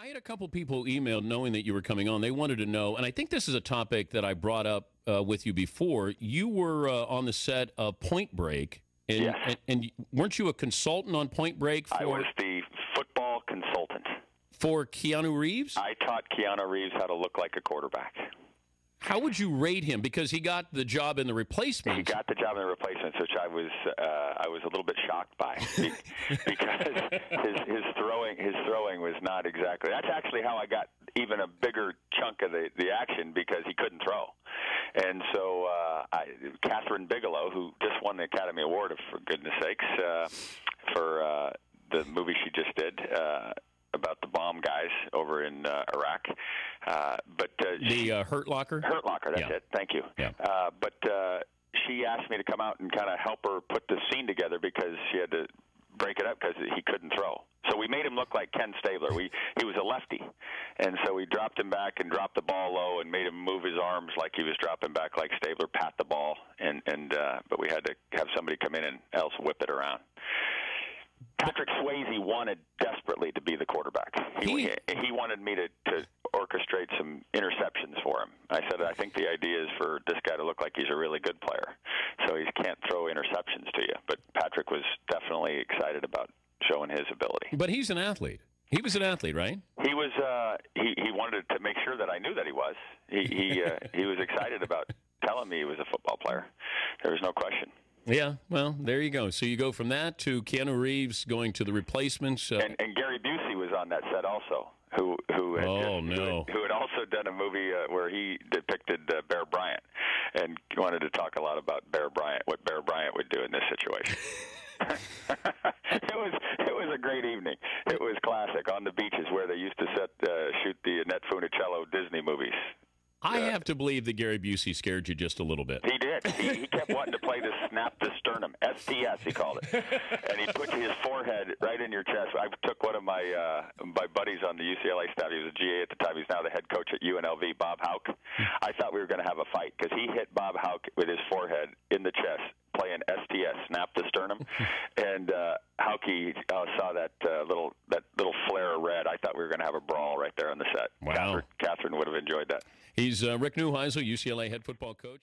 had a couple people emailed knowing that you were coming on. They wanted to know, and I think this is a topic that I brought up with you before. You were on the set of Point Break, and, Yes. and weren't you a consultant on Point Break I was the football consultant. for Keanu Reeves? I taught Keanu Reeves how to look like a quarterback. How would you rate him? Because he got the job in The Replacements. He got the job in The Replacements, which I was a little bit shocked by because his throwing was not exactly. That's actually how I got even a bigger chunk of the action, because he couldn't throw. And so Catherine Bigelow, who just won the Academy Award, for goodness sakes, for the movie she just did. About the bomb guys over in Iraq, but the Hurt Locker. Hurt Locker, that's it. Thank you. Yeah. But she asked me to come out and kind of help her put the scene together because she had to break it up because he couldn't throw. So we made him look like Ken Stabler. He was a lefty, and so we dropped him back and dropped the ball low and made him move his arms like he was dropping back like Stabler, pat the ball, but we had to have somebody come in and else whip it around. Patrick Swayze wanted desperately to be the quarterback. He wanted me to orchestrate some interceptions for him. I said, I think the idea is for this guy to look like he's a really good player, so he can't throw interceptions to you. But Patrick was definitely excited about showing his ability. But he's an athlete. He was an athlete, right? He was. He wanted to make sure that I knew that he was. He was excited about telling me he was a football player. There was no question. Yeah, well, there you go. So you go from that to Keanu Reeves going to The Replacements. And Gary Busey was on that set also, who had also done a movie where he depicted Bear Bryant, and wanted to talk a lot about Bear Bryant, what Bear Bryant would do in this situation. It was a great evening. It was classic on the beaches where they used to shoot the Annette Funicello Disney movies. I have to believe that Gary Busey scared you just a little bit. He did. He kept wanting to play the snap the sternum, STS he called it, and he put his forehead right in your chest. I took one of my buddies on the UCLA staff. He was a GA at the time. He's now the head coach at UNLV, Bob Houck. I thought we were going to have a fight because he hit Bob Houck with his forehead in the chest, playing STS, snap the sternum, and Houcky saw that little flare of red. I thought we were going to have a brawl right there on the set. Wow. Catherine would have enjoyed that. He's Rick Neuheisel, UCLA head football coach.